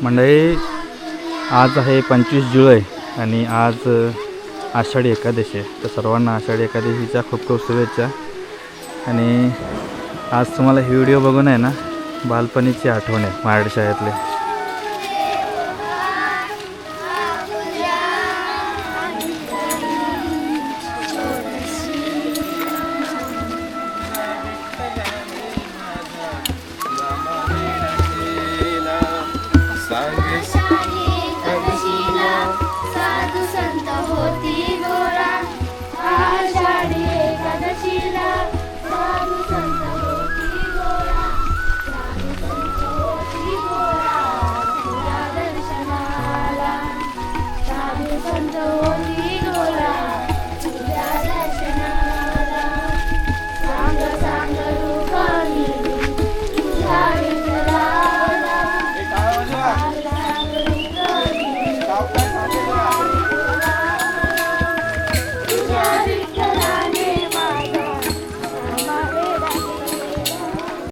मंडळी, आज आहे 25 जुलै आणि आज आषाढी एकादशी आहे. तर सर्वांना आषाढी एकादशीच्या खूप खूप शुभेच्छा. आणि आज तुम्हाला ही व्हिडिओ बघून आहे ना बालपणीची आठवण आहे मराठी शाळेतली. सांग